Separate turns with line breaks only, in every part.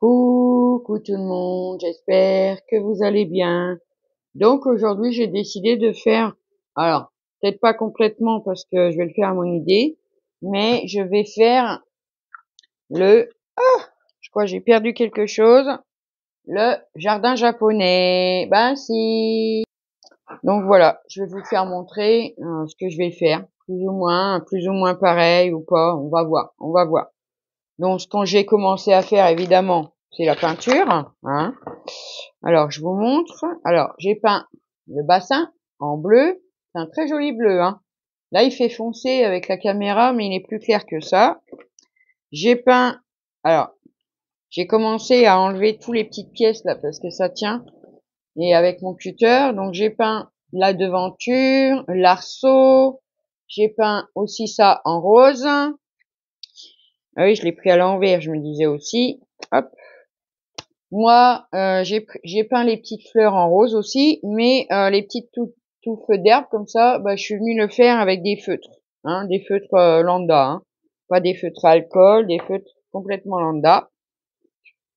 Coucou tout le monde, j'espère que vous allez bien. Donc aujourd'hui, j'ai décidé de faire, alors peut-être pas complètement parce que je vais le faire à mon idée, mais je vais faire je crois que j'ai perdu quelque chose, le jardin japonais. Ben si. Donc voilà, je vais vous faire montrer ce que je vais faire, plus ou moins pareil ou pas, on va voir, on va voir. Donc ce que j'ai commencé à faire évidemment, c'est la peinture, hein. Alors, je vous montre. Alors, j'ai peint le bassin en bleu. C'est un très joli bleu, hein. Là, il fait foncé avec la caméra, mais il est plus clair que ça. J'ai peint, alors, j'ai commencé à enlever tous les petites pièces là parce que ça tient. Et avec mon cutter, donc j'ai peint la devanture, l'arceau. J'ai peint aussi ça en rose. Ah oui, je l'ai pris à l'envers, je me disais aussi. Hop. Moi, j'ai peint les petites fleurs en rose aussi, mais les petites touffes d'herbe comme ça, bah, je suis venue le faire avec des feutres, hein, des feutres lambda, hein, pas des feutres à alcool, des feutres complètement lambda.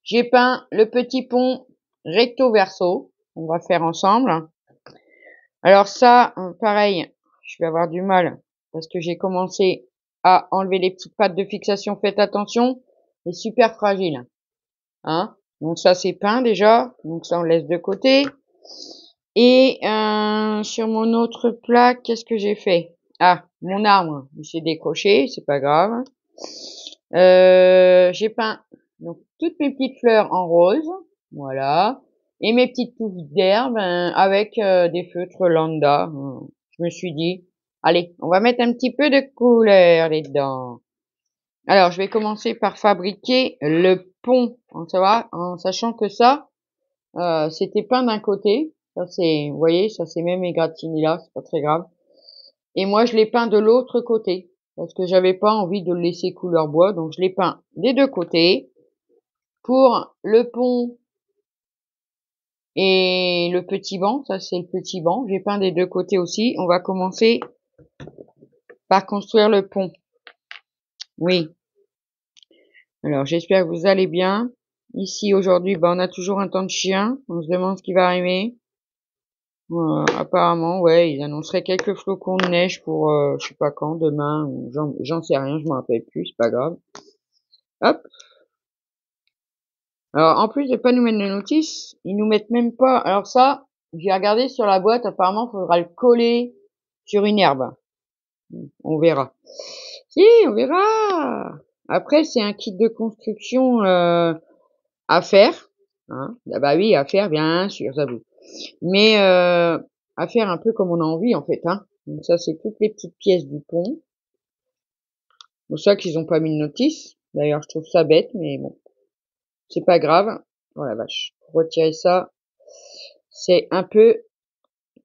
J'ai peint le petit pont recto verso, on va faire ensemble. Alors ça, pareil, je vais avoir du mal parce que j'ai commencé à enlever les petites pattes de fixation. Faites attention, c'est super fragile, hein. Donc ça c'est peint déjà, donc ça on laisse de côté. Et sur mon autre plaque, qu'est-ce que j'ai fait? Ah, mon arbre, il s'est décroché, c'est pas grave. J'ai peint donc toutes mes petites fleurs en rose, voilà, et mes petites touffes d'herbe avec des feutres lambda. Je me suis dit, allez, on va mettre un petit peu de couleur là-dedans. Alors, je vais commencer par fabriquer le pont, en sachant que ça, c'était peint d'un côté. Ça c'est, vous voyez, ça c'est même égratigné là, c'est pas très grave. Et moi, je l'ai peint de l'autre côté parce que j'avais pas envie de le laisser couleur bois, donc je l'ai peint des deux côtés. Pour le pont et le petit banc, ça c'est le petit banc, j'ai peint des deux côtés aussi. On va commencer par construire le pont. Oui. Alors, j'espère que vous allez bien. Ici, aujourd'hui, on a toujours un temps de chien. On se demande ce qui va arriver. Apparemment, ouais, ils annonceraient quelques flocons de neige pour, je sais pas quand, demain, ou j'en sais rien, je m'en rappelle plus, c'est pas grave. Hop. Alors, en plus de pas nous mettre de notice, ils nous mettent même pas, alors ça, j'ai regardé sur la boîte, apparemment, il faudra le coller sur une herbe. On verra. Si, on verra. Après, c'est un kit de construction, à faire, hein. Ah bah oui, à faire, bien sûr, j'avoue. Mais à faire un peu comme on a envie en fait, hein. Donc ça, c'est toutes les petites pièces du pont. C'est pour ça qu'ils ont pas mis de notice. D'ailleurs, je trouve ça bête, mais bon, c'est pas grave. Oh la vache, pour retirer ça, c'est un peu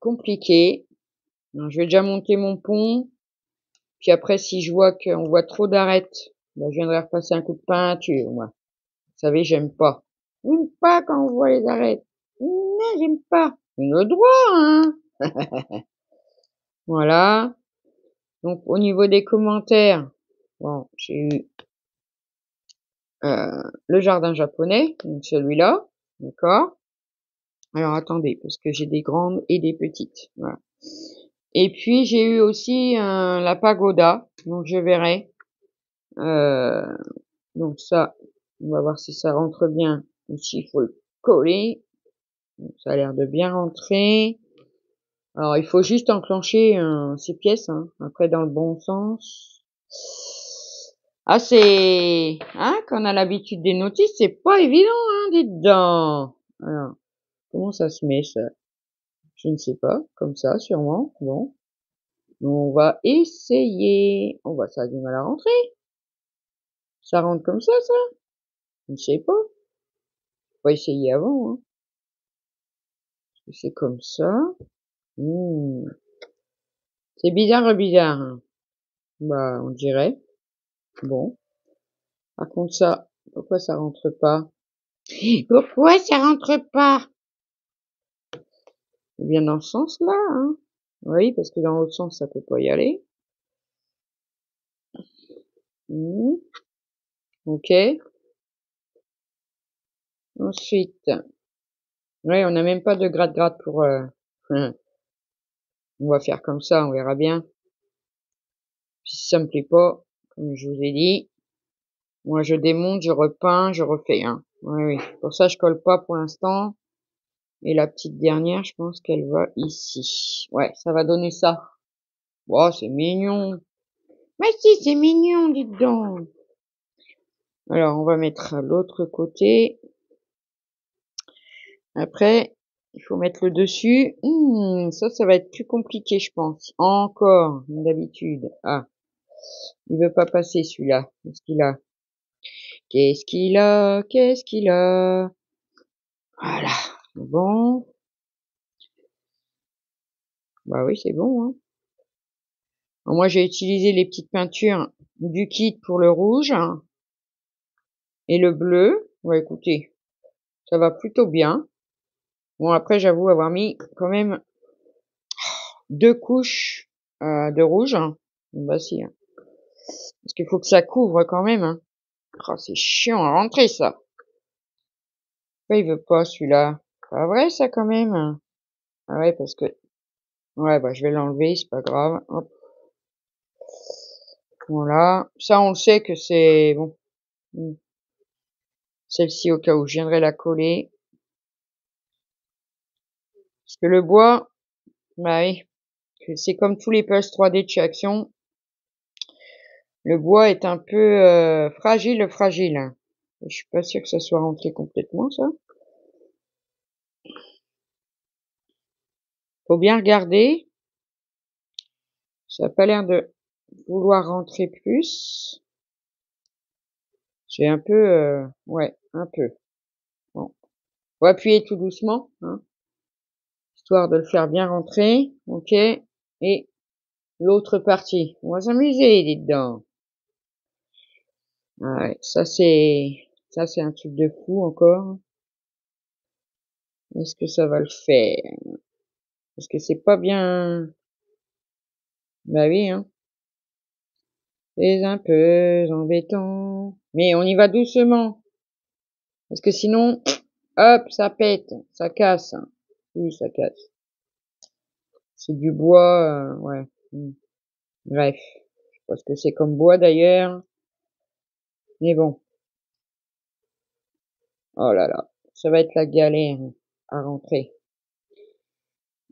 compliqué. Alors, je vais déjà monter mon pont. Puis après, si je vois qu'on voit trop d'arêtes, bah, je viendrai repasser un coup de peinture, moi. Vous savez, j'aime pas. J'aime pas quand on voit les arêtes. Non, j'aime pas. On a le droit, hein. Voilà. Donc, au niveau des commentaires, bon, j'ai eu le jardin japonais, donc celui-là, d'accord. Alors, attendez, parce que j'ai des grandes et des petites, voilà. Et puis, j'ai eu aussi la pagoda, donc je verrai. Euh, donc ça, on va voir si ça rentre bien. Ici, il faut le coller. Donc, ça a l'air de bien rentrer. Alors, il faut juste enclencher ces pièces, hein, après dans le bon sens. Ah, c'est, hein, quand on a l'habitude des notices, c'est pas évident, hein, dites donc. Alors, comment ça se met, ça? Je ne sais pas, comme ça, sûrement. Bon. On va essayer. On va, ça a du mal à rentrer. Ça rentre comme ça? Je ne sais pas. Faut pas essayer avant, hein. C'est comme ça. C'est bizarre, hein. Bah, on dirait. Bon. Par contre, ça, pourquoi ça rentre pas? Pourquoi ça rentre pas? C'est bien dans ce sens-là, hein. Oui, parce que dans l'autre sens, ça peut pas y aller. Ok. Ensuite, ouais, on n'a même pas de gratte-gratte pour... on va faire comme ça, on verra bien. Si ça me plaît pas, comme je vous ai dit, moi je démonte, je repeins, je refais. Hein. Oui, oui. Pour ça, je colle pas pour l'instant. Et la petite dernière, je pense qu'elle va ici. Ouais, ça va donner ça. Oh, c'est mignon. Mais si, c'est mignon, dites donc. Alors, on va mettre à l'autre côté. Après, il faut mettre le dessus. Ça va être plus compliqué, je pense. Encore, comme d'habitude. Ah, il veut pas passer celui-là. Qu'est-ce qu'il a? Qu'est-ce qu'il a? Qu'est-ce qu'il a? Voilà. Bon. Bah oui, c'est bon, hein. Alors, moi, j'ai utilisé les petites peintures du kit pour le rouge et le bleu. Ouais, écoutez, ça va plutôt bien. Bon, après, j'avoue avoir mis quand même 2 couches de rouge. Bah si, hein. Parce qu'il faut que ça couvre quand même. Hein. Oh, c'est chiant à rentrer, ça. Pourquoi il veut pas, celui-là? Pas vrai, ça, quand même? Ah ouais, parce que... Ouais, bah, je vais l'enlever, c'est pas grave. Hop. Voilà. Ça, on le sait que c'est... Bon. Celle-ci, au cas où je viendrai la coller. Parce que le bois, bah oui, c'est comme tous les puzzles 3D de chez Action. Le bois est un peu fragile. Je suis pas sûre que ça soit rentré complètement, ça. Faut bien regarder. Ça a pas l'air de vouloir rentrer plus. J'ai un peu, ouais, un peu. Bon. On va appuyer tout doucement, hein, histoire de le faire bien rentrer. Ok. Et l'autre partie. On va s'amuser, dites donc. Ouais, ça c'est un truc de fou encore. Est-ce que ça va le faire? Parce que c'est pas bien. Bah oui, hein. C'est un peu embêtant. Mais on y va doucement. Parce que sinon, hop, ça pète, ça casse. Oui, ça casse. C'est du bois, ouais. Bref. Je sais pas ce que c'est comme bois d'ailleurs. Mais bon. Oh là là. Ça va être la galère à rentrer.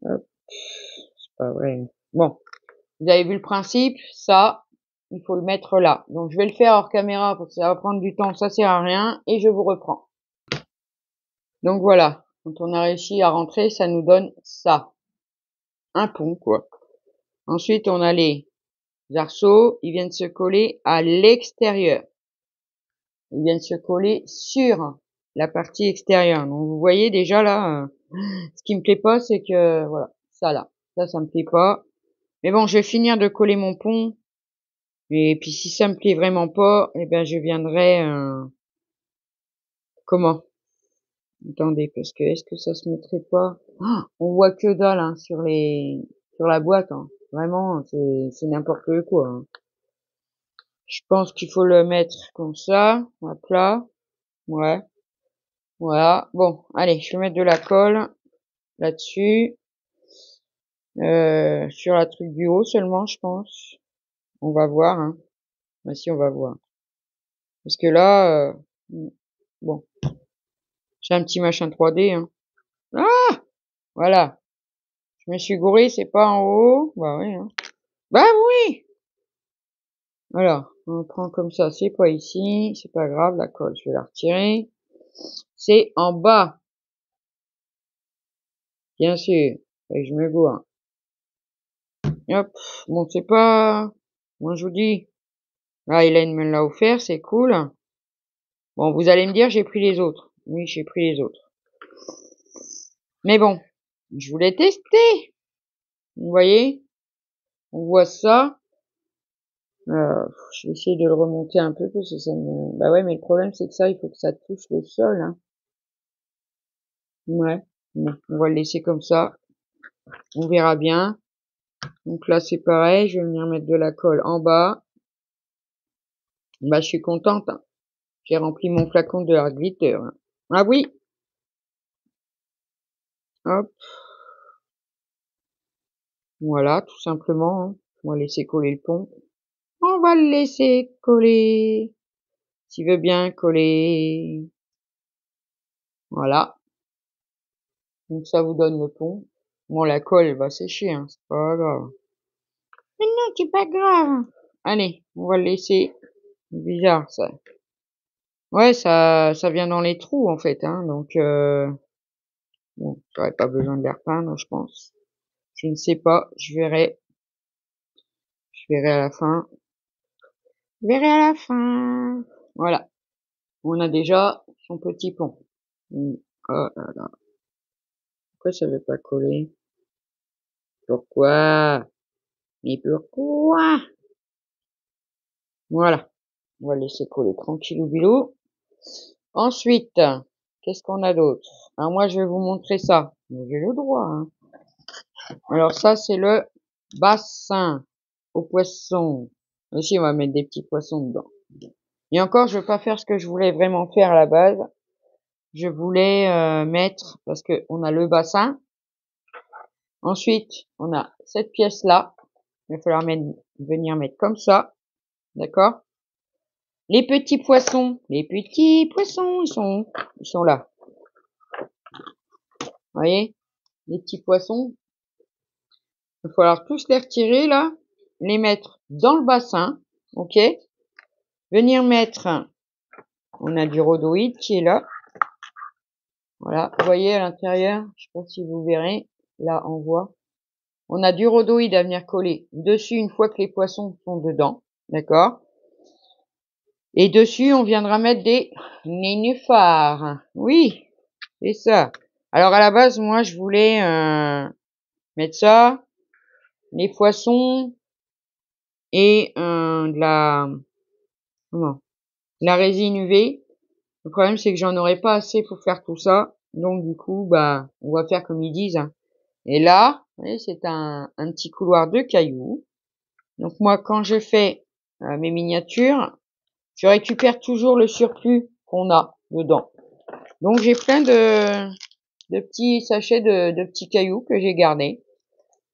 Hop. C'est pas vrai. Bon. Vous avez vu le principe, ça, il faut le mettre là. Donc je vais le faire hors caméra parce que ça va prendre du temps, ça sert à rien, et je vous reprends. Donc voilà, quand on a réussi à rentrer, ça nous donne ça. Un pont, quoi. Ensuite, on a les arceaux, ils viennent se coller à l'extérieur. Ils viennent se coller sur la partie extérieure. Donc vous voyez déjà là, ce qui me plaît pas, c'est que, voilà, ça là. Ça me plaît pas. Mais bon, je vais finir de coller mon pont. Et puis si ça me plaît vraiment pas, eh ben je viendrai comment? Attendez, parce que est-ce que ça se mettrait pas? Oh, on voit que dalle hein, sur la boîte. Hein. Vraiment, c'est n'importe quoi. Hein. Je pense qu'il faut le mettre comme ça, à plat. Ouais. Voilà. Bon, allez, je vais mettre de la colle là-dessus. Sur la truc du haut seulement, je pense. On va voir. Hein. Bah si, on va voir. Parce que là, bon, j'ai un petit machin 3D. Hein. Ah, voilà. Je me suis gouré, c'est pas en haut. Bah oui. Hein. Bah oui. Alors, on prend comme ça. C'est pas ici. C'est pas grave. La colle, je vais la retirer. C'est en bas. Bien sûr. Et je me gourre. Hop. Bon, c'est pas... Moi, je vous dis. Là, Hélène me l'a offert. C'est cool. Bon, vous allez me dire, j'ai pris les autres. Oui, j'ai pris les autres. Mais bon, je voulais tester. Vous voyez? On voit ça. Je vais essayer de le remonter un peu parce que ça me... Bah ouais, mais le problème, c'est que ça, il faut que ça touche le sol. Hein. Ouais. Bon, on va le laisser comme ça. On verra bien. Donc là, c'est pareil. Je vais venir mettre de la colle en bas. Bah, je suis contente. Hein. J'ai rempli mon flacon de hard glitter. Hein. Ah oui, hop, voilà, tout simplement, hein. On va laisser coller le pont. On va le laisser coller, s'il veut bien coller. Voilà, donc ça vous donne le pont. Bon, la colle, elle va sécher, hein, c'est pas grave. Mais non, c'est pas grave. Allez, on va le laisser. Bizarre, ça. Ouais, ça vient dans les trous, en fait, hein, donc bon, j'aurais pas besoin de les repeindre, je pense. Je ne sais pas, je verrai à la fin. Je verrai à la fin. Voilà, on a déjà son petit pont. Oh là là, pourquoi ça veut pas coller? Pourquoi? Mais pourquoi? Voilà, on va le laisser coller tranquillou bilou. Ensuite, qu'est-ce qu'on a d'autre? Alors moi, je vais vous montrer ça. Mais j'ai le droit, hein. Alors ça, c'est le bassin aux poissons. Ici, on va mettre des petits poissons dedans. Et encore, je veux pas faire ce que je voulais vraiment faire à la base. Je voulais mettre, parce que on a le bassin. Ensuite, on a cette pièce-là. Il va falloir venir mettre comme ça. D'accord? Les petits poissons, ils sont là. Vous voyez? Les petits poissons. Il va falloir tous les retirer, là. Les mettre dans le bassin. Ok? Venir mettre, on a du rhodoïde qui est là. Voilà, vous voyez à l'intérieur, je sais pas si vous verrez, là on voit. On a du rhodoïde à venir coller dessus une fois que les poissons sont dedans, d'accord? Et dessus, on viendra mettre des nénuphars. Oui, c'est ça. Alors à la base, moi je voulais mettre ça, les poissons et comment? De la résine UV. Le problème, c'est que j'en aurais pas assez pour faire tout ça. Donc, du coup, bah, on va faire comme ils disent, hein. Et là, vous voyez, c'est un petit couloir de cailloux. Donc, moi, quand je fais mes miniatures, je récupère toujours le surplus qu'on a dedans. Donc, j'ai plein de petits sachets de petits cailloux que j'ai gardés.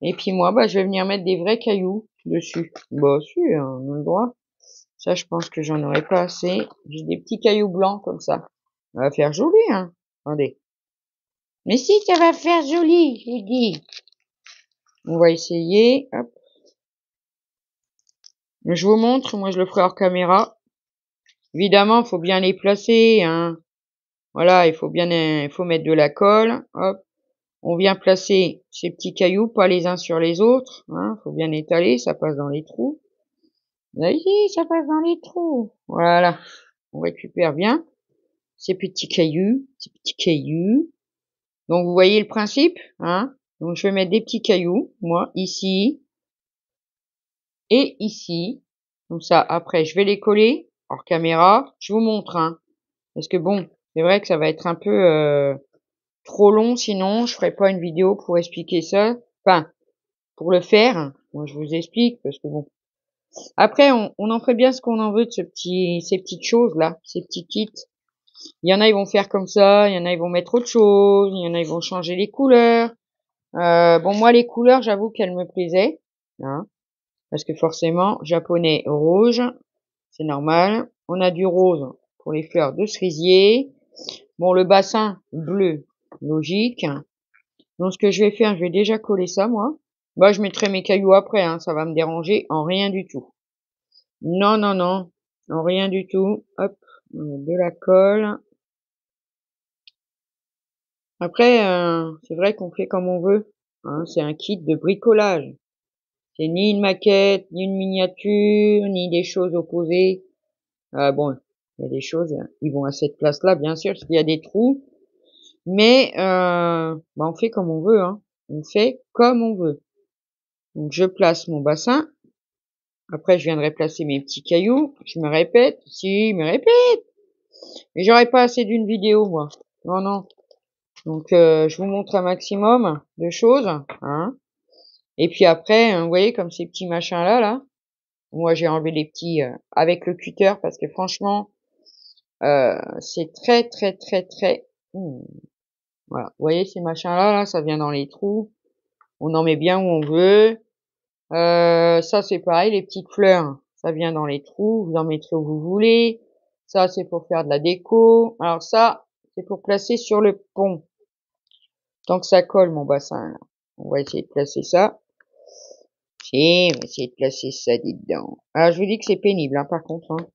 Et puis, moi, bah, je vais venir mettre des vrais cailloux dessus. Bah, si, hein, on a le droit. Ça, je pense que j'en aurais pas assez. J'ai des petits cailloux blancs comme ça. Ça va faire joli, hein. Attendez. Mais si, ça va faire joli, je vous dis. On va essayer. Hop. Je vous montre. Moi, je le ferai hors caméra. Évidemment, il faut bien les placer, hein. Voilà, il faut mettre de la colle. Hop. On vient placer ces petits cailloux, pas les uns sur les autres, hein. Faut bien étaler, ça passe dans les trous. Là, ici, ça passe dans les trous. Voilà. On récupère bien ces petits cailloux, ces petits cailloux. Donc vous voyez le principe, hein. Donc je vais mettre des petits cailloux, moi, ici et ici. Comme ça, après, je vais les coller hors caméra. Je vous montre, hein. Parce que bon, c'est vrai que ça va être un peu trop long, sinon je ferai pas une vidéo pour expliquer ça. Enfin, pour le faire. Moi, je vous explique, parce que bon. Après, on en ferait bien ce qu'on en veut de ces petites choses là, ces petits kits. Il y en a, ils vont faire comme ça, il y en a, ils vont mettre autre chose, il y en a, ils vont changer les couleurs. Bon, moi, les couleurs, j'avoue qu'elles me plaisaient, hein, parce que forcément, japonais rouge, c'est normal. On a du rose pour les fleurs de cerisier. Bon, le bassin bleu, logique. Donc, ce que je vais faire, je vais déjà coller ça, moi. Bah, je mettrai mes cailloux après, hein, ça va me déranger en rien du tout. Non, non, non, en rien du tout. Hop, on met de la colle. Après, c'est vrai qu'on fait comme on veut, hein, c'est un kit de bricolage. C'est ni une maquette, ni une miniature, ni des choses opposées. Bon, il y a des choses, ils vont à cette place-là, bien sûr, parce qu'il y a des trous. Mais bah, on fait comme on veut, hein. On fait comme on veut. Donc je place mon bassin. Après, je viendrai placer mes petits cailloux. Je me répète, si, je me répète. Mais j'aurais pas assez d'une vidéo, moi. Non, non. Donc je vous montre un maximum de choses, hein. Et puis après, vous voyez, comme ces petits machins-là, là. Moi, j'ai enlevé les petits avec le cutter parce que franchement, C'est très, très, très, très voilà. Vous voyez ces machins-là, là, ça vient dans les trous. On en met bien où on veut. Ça, c'est pareil, les petites fleurs, ça vient dans les trous. Vous en mettrez où vous voulez. Ça, c'est pour faire de la déco. Alors ça, c'est pour placer sur le pont. Tant que ça colle, mon bassin, là. On va essayer de placer ça. Si, on va essayer de placer ça dedans. Alors, je vous dis que c'est pénible, hein, par contre, hein.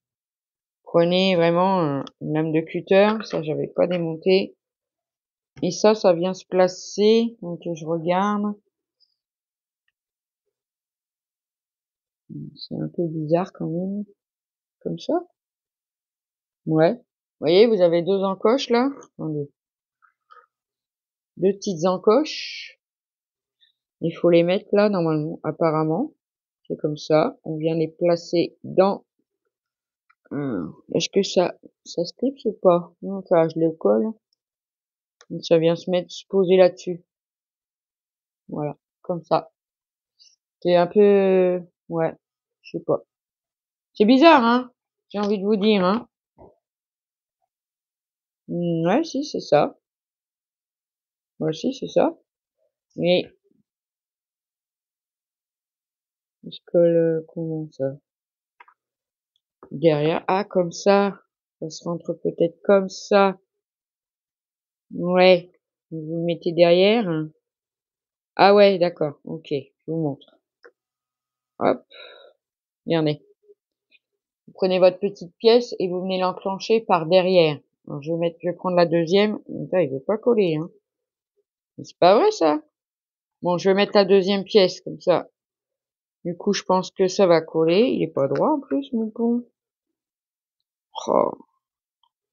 Prenez vraiment une lame de cutter. Ça, j'avais pas démonté. Et ça vient se placer. Donc, je regarde. C'est un peu bizarre quand même. Comme ça. Ouais. Vous voyez, vous avez deux encoches, là. Attendez. Deux petites encoches. Il faut les mettre là, normalement, apparemment. C'est comme ça. On vient les placer dans... Est-ce que ça se clipse ou pas? Non, ça, je le colle. Donc, ça vient se poser là-dessus. Voilà. Comme ça. C'est un peu... Ouais. Je sais pas. C'est bizarre, hein? J'ai envie de vous dire, hein? Ouais, si, c'est ça. Ouais, si, c'est ça. Mais, est-ce que comment ça? Derrière. Ah, comme ça. Ça se rentre peut-être comme ça. Ouais. Vous le mettez derrière. Ah ouais, d'accord. Ok. Je vous montre. Hop. Regardez. Vous prenez votre petite pièce et vous venez l'enclencher par derrière. Alors, je vais prendre la deuxième. Là, il veut pas coller, hein. C'est pas vrai, ça. Bon, je vais mettre la deuxième pièce, comme ça. Du coup, je pense que ça va coller. Il est pas droit, en plus, mon pont. Oh.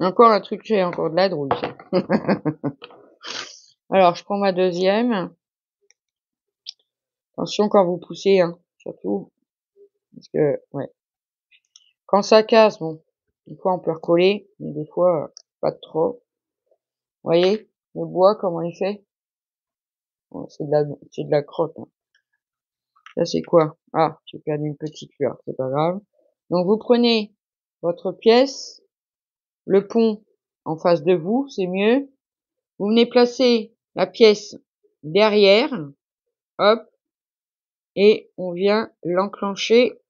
Encore un truc, j'ai encore de la drouille, ça. Alors, je prends ma deuxième. Attention quand vous poussez, hein. Surtout. Parce que, ouais. Quand ça casse, bon. Des fois, on peut recoller. Mais des fois, pas trop. Vous voyez? Le bois, comment il fait? Bon, c'est de la crotte, hein. Ça, c'est quoi? Ah, j'ai perdu une petite fleur. C'est pas grave. Donc, vous prenez votre pièce. Le pont en face de vous, c'est mieux. Vous venez placer la pièce derrière, hop, et on vient l'enclencher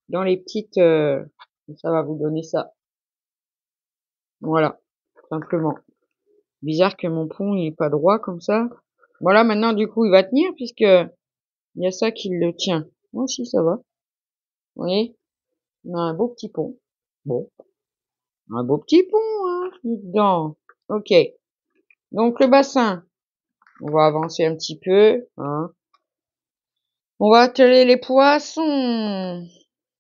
dans les petites... ça va vous donner ça. Voilà, simplement. Bizarre que mon pont il est pas droit comme ça. Voilà, maintenant du coup il va tenir puisque il y a ça qui le tient. Moi aussi ça va. Vous voyez, on a un beau petit pont. Bon, un beau petit pont, hein, dedans. Ok. Donc le bassin, on va avancer un petit peu, hein. On va atteler les poissons.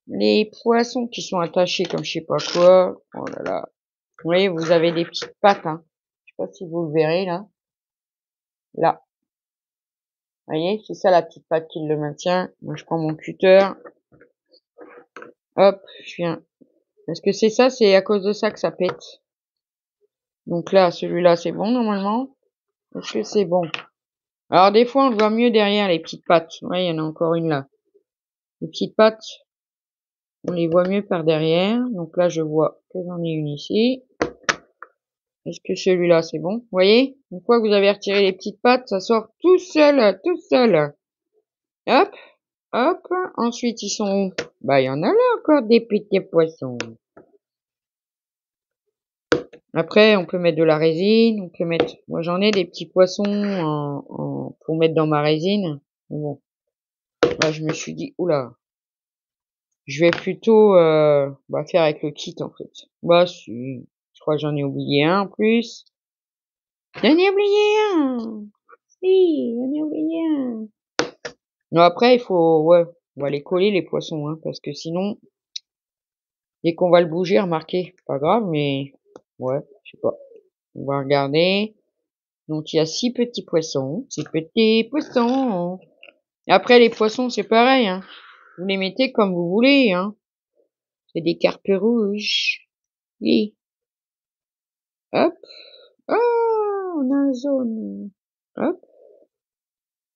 Les poissons qui sont attachés comme je sais pas quoi. Oh là là. Vous voyez, vous avez des petites pattes, hein. Je sais pas si vous le verrez, là. Là. Vous voyez, c'est ça la petite patte qui le maintient. Moi, je prends mon cutter. Hop, je viens. Est-ce que c'est ça? C'est à cause de ça que ça pète. Donc là, celui-là, c'est bon, normalement. Est-ce que c'est bon? Alors, des fois, on le voit mieux derrière, les petites pattes. Ouais, il y en a encore une là. Les petites pattes, on les voit mieux par derrière. Donc là, je vois que j'en ai une ici. Est-ce que celui-là, c'est bon? Vous voyez? Une fois que vous avez retiré les petites pattes, ça sort tout seul, tout seul. Hop, hop. Ensuite, ils sont où? Bah, il y en a là encore des petits poissons. Après, on peut mettre de la résine, on peut mettre... Moi, j'en ai des petits poissons pour mettre dans ma résine. Mais bon, là, je me suis dit, oula, je vais plutôt faire avec le kit, en fait. Bah, si, je crois que j'en ai oublié un en plus. J'en ai oublié un. Si, j'en ai oublié un. Non, après, il faut, ouais, on va les coller, les poissons, hein, parce que sinon, dès qu'on va le bouger, remarquez, pas grave, mais, ouais, je sais pas. On va regarder. Donc, il y a 6 petits poissons. 6 petits poissons. Après, les poissons, c'est pareil, hein. Vous les mettez comme vous voulez, hein. C'est des carpes rouges. Oui. Hop. Oh, on a un jaune. Hop.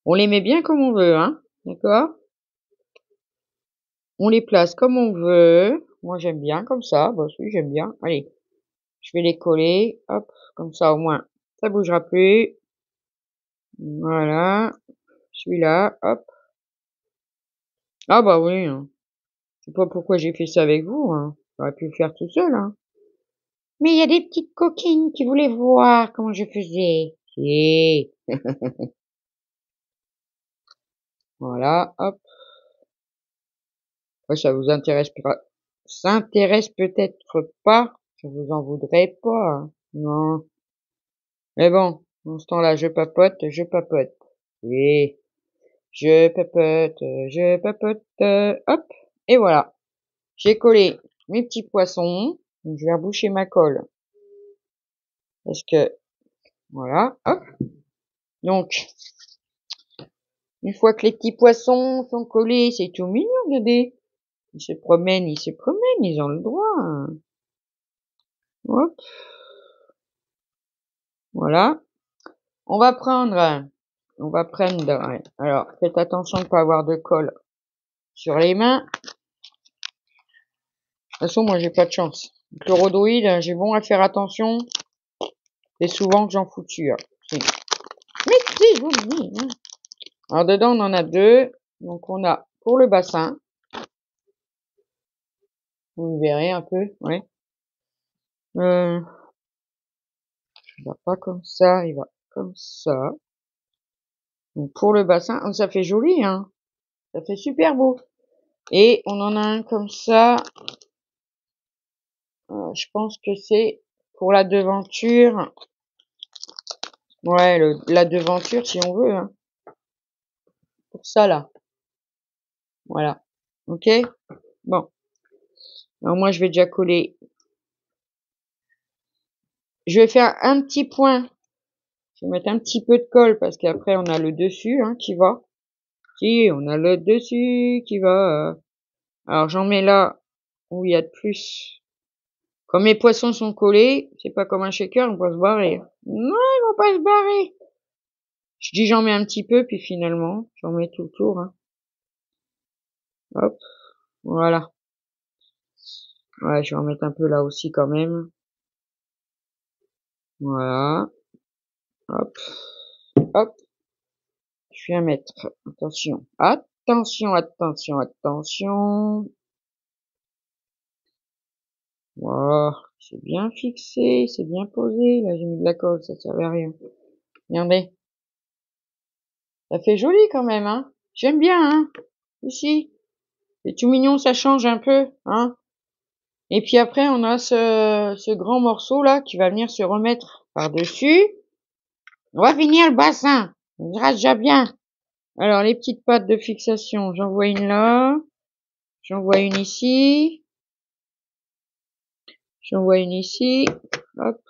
On les met bien comme on veut, hein. D'accord? On les place comme on veut. Moi, j'aime bien comme ça. Bah, si, j'aime bien. Allez. Je vais les coller, hop, comme ça au moins, ça bougera plus. Voilà, celui-là, hop. Ah bah oui, hein. Je sais pas pourquoi j'ai fait ça avec vous, hein. J'aurais pu le faire tout seul, hein. Mais il y a des petites coquines qui voulaient voir comment je faisais. Si. Voilà, hop. Ouais, s'intéresse peut-être pas. Je vous en voudrais pas, hein. Non. Mais bon, dans ce temps-là, je papote, je papote. Oui, je papote, hop, et voilà. J'ai collé mes petits poissons. Donc, je vais reboucher ma colle. Parce que, voilà, hop. Donc, une fois que les petits poissons sont collés, c'est tout mignon, regardez. Ils se promènent, ils ont le droit, hein. Hop, voilà. On va prendre, ouais. Alors, faites attention de ne pas avoir de colle sur les mains. De toute façon, moi, j'ai pas de chance. Le rhodoïde, j'ai bon à faire attention. C'est souvent que j'en fous dessus, hein. Mais si, je vous le dis, hein. Alors, dedans, on en a deux. Donc, on a pour le bassin. Vous verrez un peu, ouais. Il va pas comme ça, il va comme ça. Donc, pour le bassin, oh, ça fait joli, hein. Ça fait super beau. Et on en a un comme ça. Je pense que c'est pour la devanture. Ouais, la devanture, si on veut, hein. Pour ça, là. Voilà. Ok? Bon. Alors, moi, je vais déjà coller. Je vais faire un petit point. Je vais mettre un petit peu de colle parce qu'après, on a le dessus, hein, qui va. Si, on a le dessus qui va. Alors, j'en mets là où il y a de plus. Comme mes poissons sont collés, c'est pas comme un shaker, on va se barrer. Non, ils vont pas se barrer. Je dis j'en mets un petit peu, puis finalement, j'en mets tout le tour, hein. Hop, voilà. Ouais, je vais en mettre un peu là aussi quand même. Voilà. Hop, hop. Je viens mettre. Attention, attention, attention, attention. Voilà. C'est bien fixé, c'est bien posé. Là, j'ai mis de la colle, ça servait à rien. Regardez. Ça fait joli quand même, hein. J'aime bien, hein. Ici. C'est tout mignon, ça change un peu, hein. Et puis après, on a ce grand morceau là qui va venir se remettre par-dessus. On va finir le bassin. On ira déjà bien. Alors, les petites pattes de fixation, j'en vois une là. J'en vois une ici. J'en vois une ici. Hop,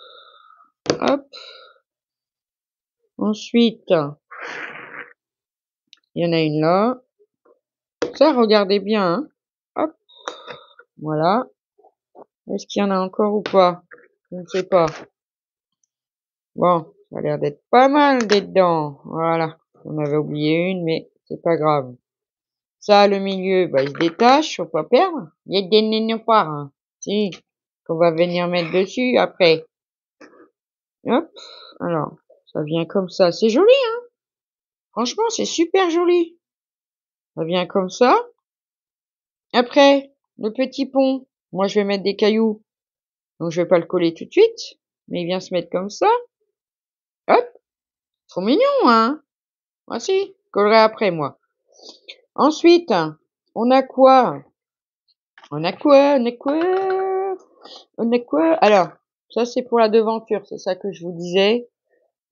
hop. Ensuite, il y en a une là. Ça, regardez bien, hein. Hop, voilà. Est-ce qu'il y en a encore ou pas? Je ne sais pas. Bon, ça a l'air d'être pas mal dedans. Voilà. On avait oublié une, mais c'est pas grave. Ça, le milieu, bah, il se détache, faut pas perdre. Il y a des nénuphars, hein. Si, qu'on va venir mettre dessus après. Hop. Alors, ça vient comme ça. C'est joli, hein. Franchement, c'est super joli. Ça vient comme ça. Après, le petit pont. Moi, je vais mettre des cailloux. Donc, je vais pas le coller tout de suite. Mais il vient se mettre comme ça. Hop. Trop mignon, hein. Voici. Je collerai après, moi. Ensuite, on a quoi? On a quoi? On a quoi? On a quoi? Alors, ça c'est pour la devanture, c'est ça que je vous disais.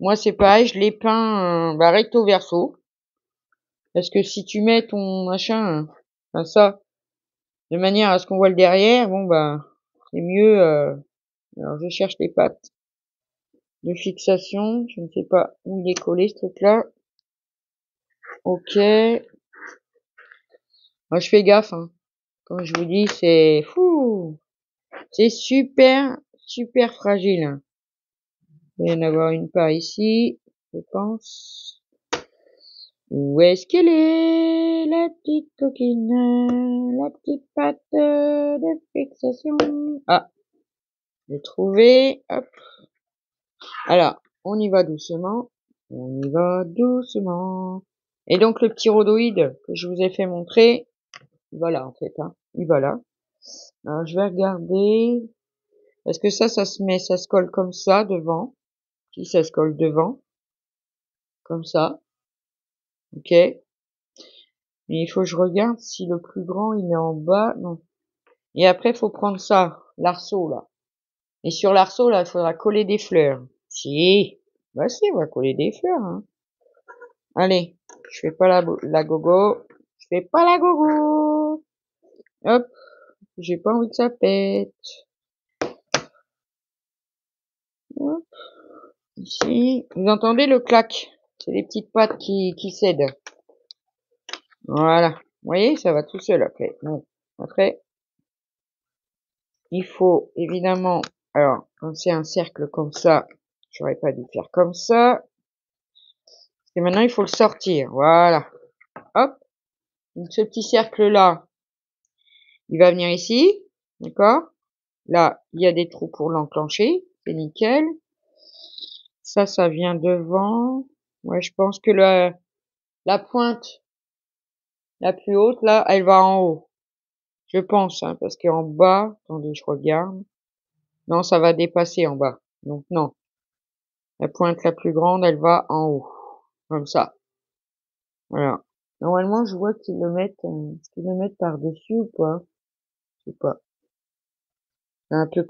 Moi c'est pareil, je l'ai peint bah, recto verso. Parce que si tu mets ton machin, enfin ça, de manière à ce qu'on voit le derrière, bon bah c'est mieux. Alors je cherche les pattes de fixation. Je ne sais pas où il est collé ce truc-là. Ok. Moi je fais gaffe, hein. Comme je vous dis, c'est fou. C'est super, super fragile. Il va y en avoir une par ici, je pense. Où est-ce qu'elle est, la petite coquine, la petite patte de fixation? Ah, J'ai trouvé. Hop. Alors, on y va doucement. On y va doucement. Et donc, le petit rhodoïde que je vous ai fait montrer, il va là, en fait, hein. Il va là. Alors, je vais regarder. Est-ce que ça se colle comme ça devant? Si, ça se colle devant. Comme ça. Ok. Mais il faut que je regarde si le plus grand, il est en bas. Non. Et après, il faut prendre ça, l'arceau, là. Et sur l'arceau, là, il faudra coller des fleurs. Si. Bah si, on va coller des fleurs, hein. Allez. Je fais pas la gogo. Je fais pas la gogo. Hop. J'ai pas envie que ça pète. Hop. Ici. Vous entendez le clac? C'est les petites pattes qui cèdent. Voilà. Vous voyez, ça va tout seul après. Bon. Après, il faut évidemment, alors, quand c'est un cercle comme ça, j'aurais pas dû faire comme ça. Et maintenant, il faut le sortir. Voilà. Hop. Donc, ce petit cercle-là, il va venir ici. D'accord? Là, il y a des trous pour l'enclencher. C'est nickel. Ça vient devant. Ouais, je pense que la pointe la plus haute, là, elle va en haut. Je pense, hein, parce qu'en bas, attendez, je regarde. Non, ça va dépasser en bas. Donc, non. La pointe la plus grande, elle va en haut. Comme ça. Voilà. Normalement, je vois est-ce qu'ils le mettent par-dessus ou pas? Je sais pas. C'est un peu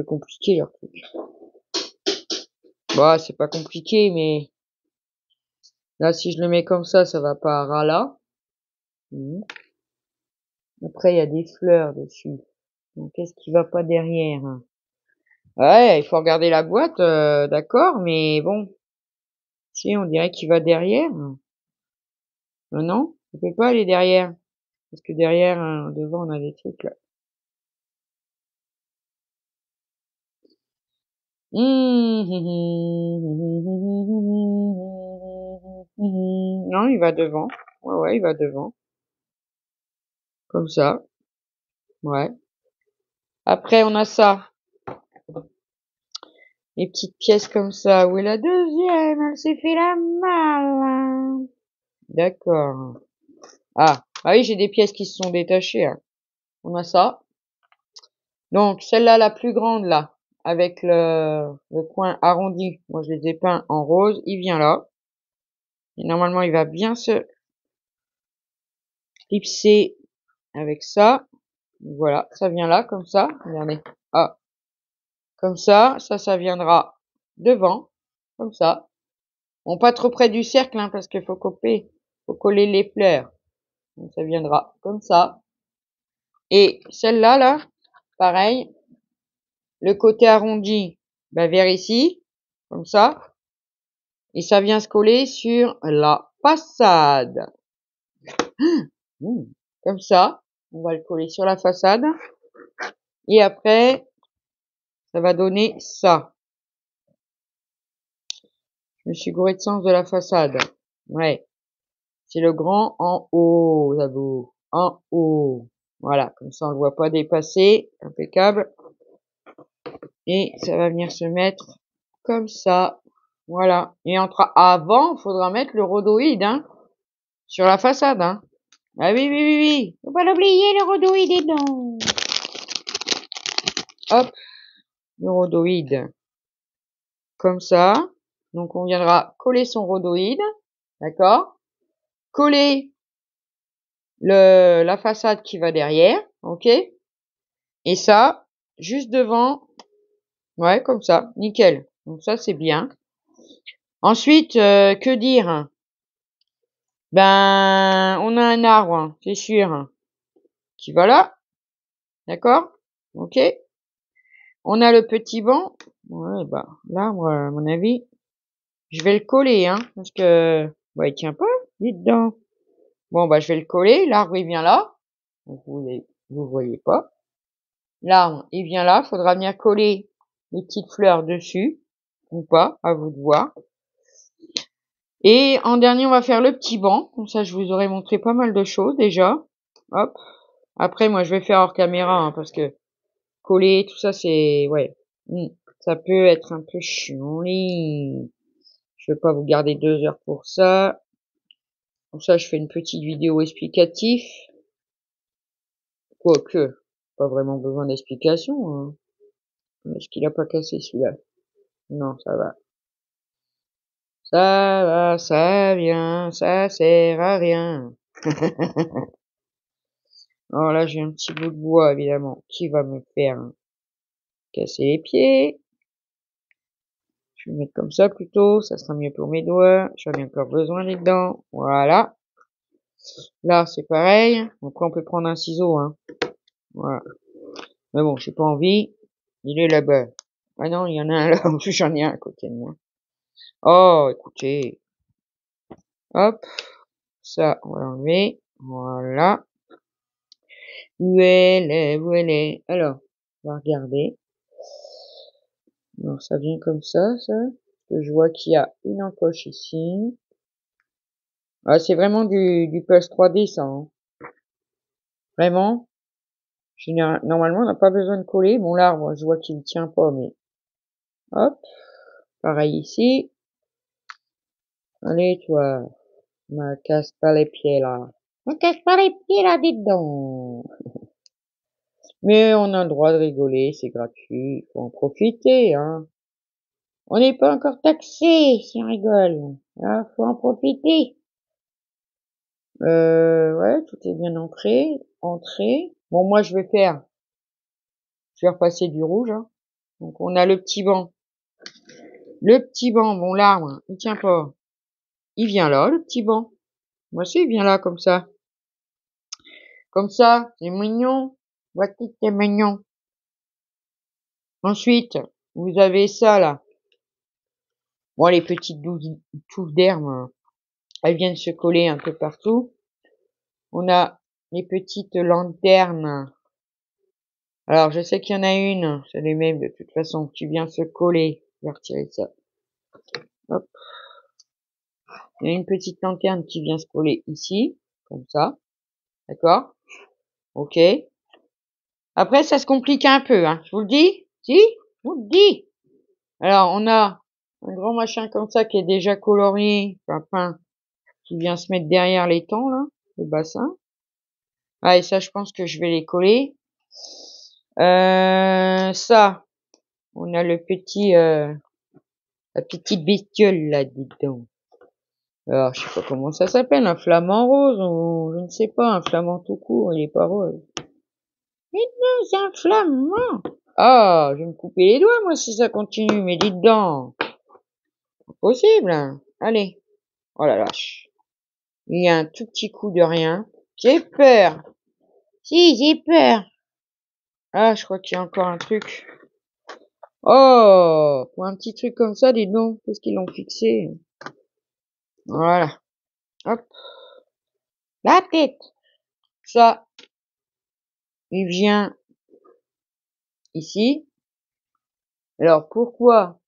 compliqué, leur truc. Bah, c'est pas compliqué, mais là, si je le mets comme ça va pas à là. Après, il y a des fleurs dessus. Donc, qu'est-ce qui va pas derrière? Ouais, il faut regarder la boîte, d'accord, mais bon. Si, on dirait qu'il va derrière. Non, on peut pas aller derrière. Parce que derrière, devant, on a des trucs, là. Non, il va devant. Ouais, il va devant. Comme ça. Ouais. Après, on a ça. Les petites pièces comme ça. Où est la deuxième? Elle s'est fait la malle. D'accord. Ah oui, j'ai des pièces qui se sont détachées, hein. On a ça. Donc, celle-là, la plus grande, là, avec le coin arrondi. Moi, je les ai peints en rose. Il vient là. Et normalement, il va bien se clipser avec ça. Voilà, ça vient là, comme ça. Regardez. Ah, comme ça. Ça viendra devant. Comme ça. Bon, pas trop près du cercle, hein, parce qu'il faut coller les fleurs. Donc, ça viendra comme ça. Et celle-là, là, pareil. Le côté arrondi, bah, vers ici. Comme ça. Et ça vient se coller sur la façade. Comme ça. On va le coller sur la façade. Et après, ça va donner ça. Je me suis gouré de sens de la façade. Ouais. C'est le grand en haut, j'avoue. En haut. Voilà. Comme ça, on le voit pas dépasser. Impeccable. Et ça va venir se mettre comme ça. Voilà. Et avant, il faudra mettre le rhodoïde, hein. Sur la façade, hein. Ah oui, oui, oui, oui. Faut pas l'oublier, le rhodoïde est dedans. Hop. Le rhodoïde. Comme ça. Donc, on viendra coller son rhodoïde. D'accord? Coller la façade qui va derrière. Ok? Et ça, juste devant. Ouais, comme ça. Nickel. Donc ça, c'est bien. Ensuite, que dire? Ben, on a un arbre, hein, c'est sûr, hein, qui va là. D'accord? Ok? On a le petit banc. Ouais, bah, l'arbre, à mon avis, je vais le coller, hein, parce que, bah, il tient pas, il est dedans. Bon, bah, je vais le coller. L'arbre, il vient là. Donc, vous voyez pas. L'arbre, il vient là. Faudra venir coller les petites fleurs dessus. Ou pas, à vous de voir. Et en dernier, on va faire le petit banc. Comme ça, je vous aurai montré pas mal de choses déjà. Hop. Après, moi, je vais faire hors caméra, hein, parce que coller, tout ça, c'est, ouais. Ça peut être un peu chiant. Je vais pas vous garder 2 heures pour ça. Pour ça, je fais une petite vidéo explicative. Quoique, pas vraiment besoin d'explication, hein. Est-ce qu'il a pas cassé celui-là? Non, ça va. Ça va, ça vient, ça sert à rien. Alors là, j'ai un petit bout de bois, évidemment, qui va me faire casser les pieds. Je vais mettre comme ça plutôt, ça sera mieux pour mes doigts. J'en ai encore besoin des dents. Voilà. Là, c'est pareil. Après, on peut prendre un ciseau, hein. Voilà. Mais bon, j'ai pas envie. Il est là-bas. Ah non, il y en a un là. En plus, j'en ai un à côté de moi. Oh, écoutez. Hop. Ça, on va l'enlever. Voilà. Où elle est, où elle est. Alors, on va regarder. Alors, ça vient comme ça. Je vois qu'il y a une encoche ici. Ah, c'est vraiment du puzzle 3D, ça, hein. Vraiment. Normalement, on n'a pas besoin de coller. Bon, l'arbre, je vois qu'il ne tient pas, mais hop. Pareil ici. Allez, toi. Me casse pas les pieds, là. Me casse pas les pieds, là, dis donc. Mais on a le droit de rigoler, c'est gratuit. Faut en profiter, hein. On n'est pas encore taxé si on rigole. Hein, faut en profiter. Ouais, tout est bien entré. Bon, moi, je vais repasser du rouge, hein. Donc, on a le petit banc. Le petit banc, bon, l'arbre, il tient pas. Il vient là, le petit banc. Moi aussi, il vient là, comme ça. Comme ça, c'est mignon. Voici, c'est mignon. Ensuite, vous avez ça, là. Bon, les petites touffes d'herbe, elles viennent se coller un peu partout. On a les petites lanternes. Alors, je sais qu'il y en a une, c'est les mêmes de toute façon, qui vient se coller. Je vais retirer ça. Hop. Il y a une petite lanterne qui vient se coller ici, comme ça. D'accord? Ok. Après, ça se complique un peu, hein. Je vous le dis? Si? Je vous le dis. Alors, on a un grand machin comme ça qui est déjà colorié, enfin, qui vient se mettre derrière l'étang, là, le bassin. Ah, et ça, je pense que je vais les coller. Ça, on a la petite bestiole là dedans. Alors, je sais pas comment ça s'appelle, un flamant rose ou je ne sais pas, un flamant tout court, il est pas rose. Mais non, c'est un flamand. Ah, je vais me couper les doigts moi si ça continue, mais dites donc, possible, hein. Allez, oh la vache. Il y a un tout petit coup de rien. J'ai peur. Si, j'ai peur. Ah, je crois qu'il y a encore un truc. Oh, pour un petit truc comme ça, dis donc, qu'est-ce qu'ils l'ont fixé? Voilà. Hop. La tête. Ça, il vient ici. Alors, pourquoi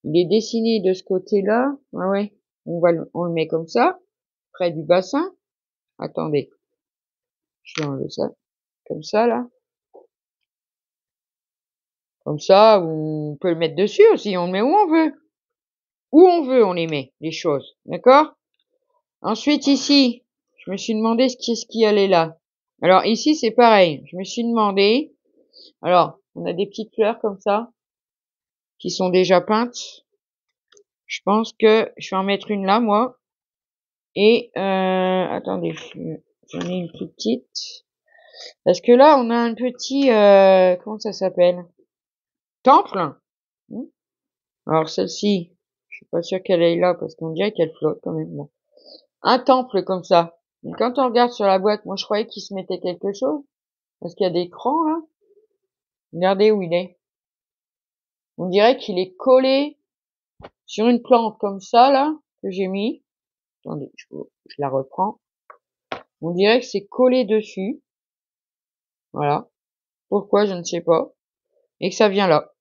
il est dessiné de ce côté-là? Ah ouais. On le met comme ça, près du bassin. Attendez. Je vais enlever ça. Comme ça, là. Comme ça, on peut le mettre dessus aussi. On le met où on veut. Où on veut, on les met, les choses. D'accord? Ensuite, ici, je me suis demandé ce qui allait là. Alors, ici, c'est pareil. Je me suis demandé. Alors, on a des petites fleurs comme ça, qui sont déjà peintes. Je pense que je vais en mettre une là, moi. Et, attendez, j'en ai une plus petite. Parce que là, on a un petit, comment ça s'appelle? Temple. Hmm. Alors, celle-ci, je suis pas sûre qu'elle est là, parce qu'on dirait qu'elle flotte quand même. Bon. Un temple comme ça. Et quand on regarde sur la boîte, moi, je croyais qu'il se mettait quelque chose. Parce qu'il y a des crans, là. Regardez où il est. On dirait qu'il est collé sur une plante comme ça, là, que j'ai mis. Attendez, je la reprends. On dirait que c'est collé dessus. Voilà. Pourquoi, je ne sais pas. Et que ça vient là.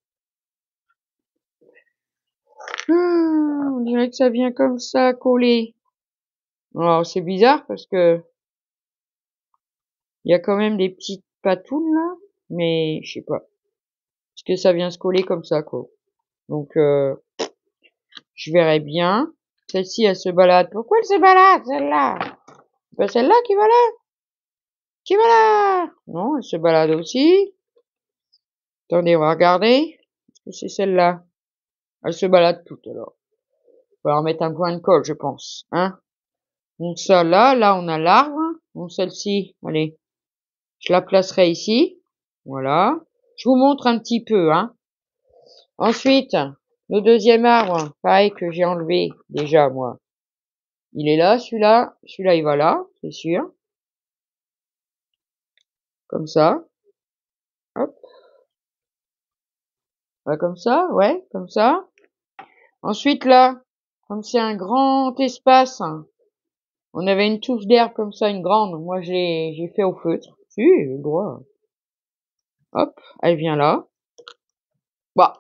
On dirait que ça vient comme ça, collé. Alors, c'est bizarre parce que il y a quand même des petites patounes là. Mais, je sais pas. que ça vient se coller comme ça, quoi. Donc, je verrai bien. Celle-ci, elle se balade. Pourquoi elle se balade, celle-là? C'est pas celle-là qui va là? Qui va là? Non, elle se balade aussi. Attendez, on va regarder. Est-ce que c'est celle-là? Elle se balade toute, alors. On va leur mettre un point de colle, je pense, hein. Donc ça, là, on a l'arbre. Donc celle-ci, allez, je la placerai ici. Voilà. Je vous montre un petit peu, hein. Ensuite, le deuxième arbre, pareil que j'ai enlevé déjà, moi. Il est là, celui-là. Celui-là, il va là, c'est sûr. Comme ça. Hop. Voilà, comme ça, ouais, comme ça. Ensuite, là, comme c'est un grand espace, on avait une touffe d'herbe comme ça, une grande. Moi, j'ai fait au feutre. Si, le droit. Hop, elle vient là. Bah,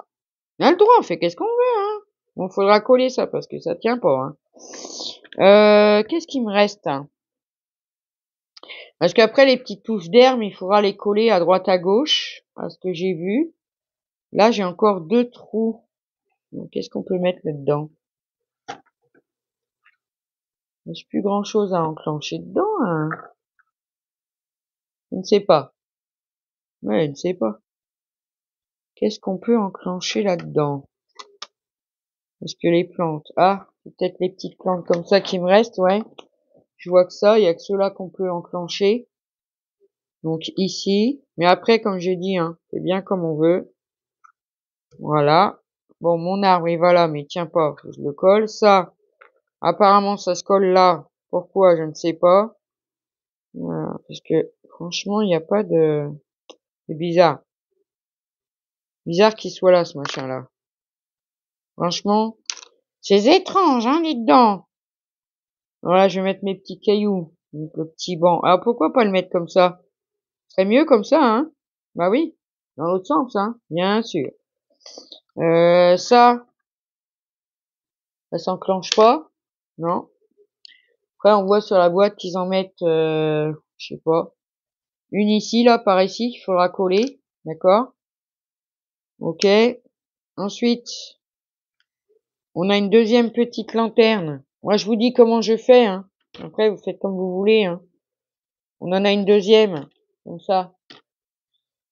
on a le droit, on fait qu'est-ce qu'on veut, hein. Bon, faudra coller ça parce que ça tient pas, hein. Qu'est-ce qui me reste? Parce qu'après, les petites touches d'herbe, il faudra les coller à droite à gauche, à ce que j'ai vu. Là, j'ai encore 2 trous. Donc, qu'est-ce qu'on peut mettre là-dedans? Il n'y a plus grand-chose à enclencher dedans, hein. Je ne sais pas. Ouais, je ne sais pas. Qu'est-ce qu'on peut enclencher là-dedans? Est-ce que les plantes? Ah, peut-être les petites plantes comme ça qui me restent, ouais. Je vois que ça, il y a que ceux-là qu'on peut enclencher. Donc ici. Mais après, comme j'ai dit, hein, c'est bien comme on veut. Voilà. Bon, mon arbre, il va là, mais il tient pas. Faut que je le colle. Ça, apparemment, ça se colle là. Pourquoi? Je ne sais pas. Voilà, parce que, franchement, il n'y a pas de... C'est bizarre. Bizarre qu'il soit là, ce machin-là. Franchement, c'est étrange, hein, dites donc. Voilà, je vais mettre mes petits cailloux. Donc, le petit banc. Alors, pourquoi pas le mettre comme ça? Ce serait mieux comme ça, hein? Bah oui. Dans l'autre sens, hein? Bien sûr. Ça s'enclenche pas. Non. Après, on voit sur la boîte qu'ils en mettent, je sais pas. Une ici, là, par ici, qu'il faudra coller. D'accord? Ok. Ensuite, on a une deuxième petite lanterne. Moi, je vous dis comment je fais, hein. Après, vous faites comme vous voulez, hein. On en a une deuxième, comme ça.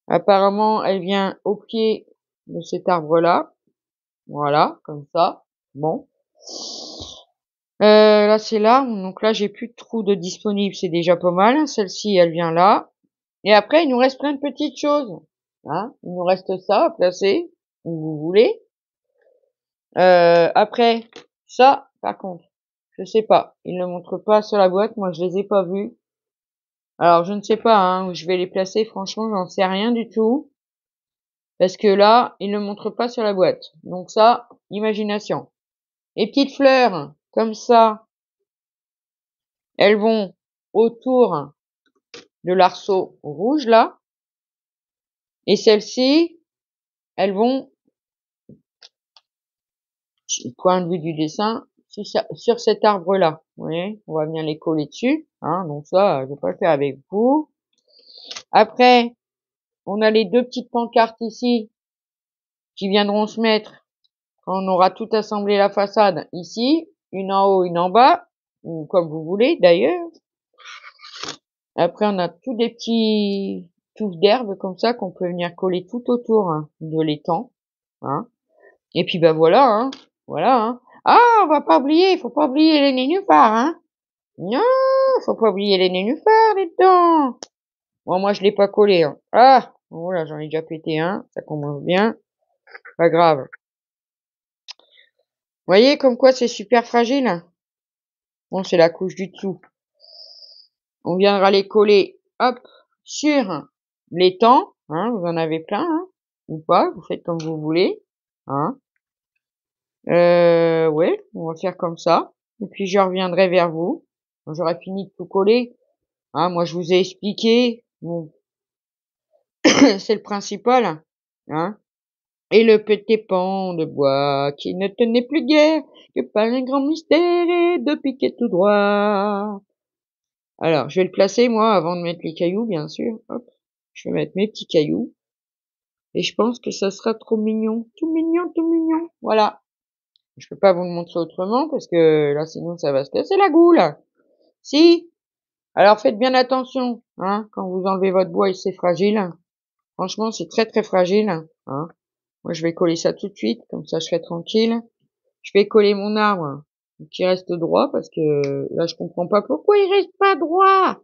Apparemment, elle vient au pied de cet arbre-là. Voilà, comme ça. Bon. Là, c'est l'arbre. Donc là, j'ai plus de trous de disponible. C'est déjà pas mal. Celle-ci, elle vient là. Et après, il nous reste plein de petites choses. Hein. Il nous reste ça à placer, où vous voulez. Après, ça, par contre, je sais pas. Il ne montre pas sur la boîte. Moi, je les ai pas vus. Alors, je ne sais pas hein, où je vais les placer. Franchement, j'en sais rien du tout. Parce que là, il ne montre pas sur la boîte. Donc ça, imagination. Les petites fleurs, comme ça, elles vont autour de l'arceau rouge, là. Et celles-ci, elles vont, point de vue du dessin, sur cet arbre-là. Vous voyez, on va venir les coller dessus. Hein, donc ça, je vais pas le faire avec vous. Après, on a les 2 petites pancartes ici qui viendront se mettre quand on aura tout assemblé la façade ici, une en haut, une en bas, ou comme vous voulez d'ailleurs. Après, on a tous des petits touffes d'herbe comme ça qu'on peut venir coller tout autour hein, de l'étang. Hein. Et puis bah voilà, hein. Voilà. Hein. Ah, on va pas oublier, il faut pas oublier les nénuphars, hein. Non, faut pas oublier les nénuphars dedans. Bon, moi je l'ai pas collé. Hein. Ah, voilà, j'en ai déjà pété un, ça commence bien. Pas grave. Vous voyez comme quoi c'est super fragile. Bon, c'est la couche du dessous. On viendra les coller, hop, sur l'étang. Hein, vous en avez plein, hein, ou pas, vous faites comme vous voulez. Hein. Ouais, on va faire comme ça. Et puis je reviendrai vers vous. Quand j'aurai fini de tout coller. Hein, moi je vous ai expliqué. Bon, c'est le principal. Hein. Et le petit pan de bois qui ne tenait plus guère que par un grand mystère et de piquer tout droit. Alors, je vais le placer, moi, avant de mettre les cailloux, bien sûr. Hop. Je vais mettre mes petits cailloux. Et je pense que ça sera trop mignon. Tout mignon, tout mignon. Voilà. Je peux pas vous le montrer autrement parce que là, sinon, ça va se casser la goule. Si. Alors, faites bien attention, hein, quand vous enlevez votre bois et c'est fragile. Franchement, c'est très, très fragile, hein. Moi, je vais coller ça tout de suite. Comme ça, je serai tranquille. Je vais coller mon arbre qui reste droit parce que là, je comprends pas pourquoi il reste pas droit.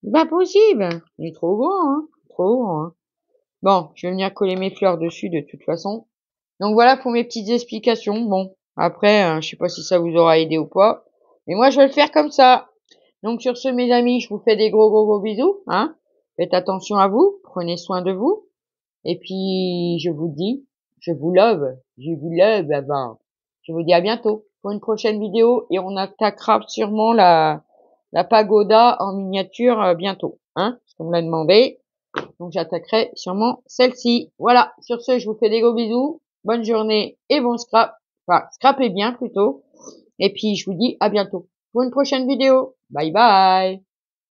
C'est pas possible. Il est trop grand, hein. Trop grand, hein. Bon, je vais venir coller mes fleurs dessus de toute façon. Donc voilà pour mes petites explications. Bon, après, je sais pas si ça vous aura aidé ou pas. Mais moi, je vais le faire comme ça. Donc sur ce, mes amis, je vous fais des gros, gros, gros bisous, hein. Faites attention à vous. Prenez soin de vous. Et puis, je vous dis, je vous love. Je vous love, ben. Je vous dis à bientôt pour une prochaine vidéo et on attaquera sûrement la pagoda en miniature bientôt, hein, parce qu'on me l'a demandé. Donc j'attaquerai sûrement celle-ci. Voilà, sur ce, je vous fais des gros bisous. Bonne journée et bon scrap. Enfin, scrapez bien plutôt. Et puis je vous dis à bientôt pour une prochaine vidéo. Bye bye.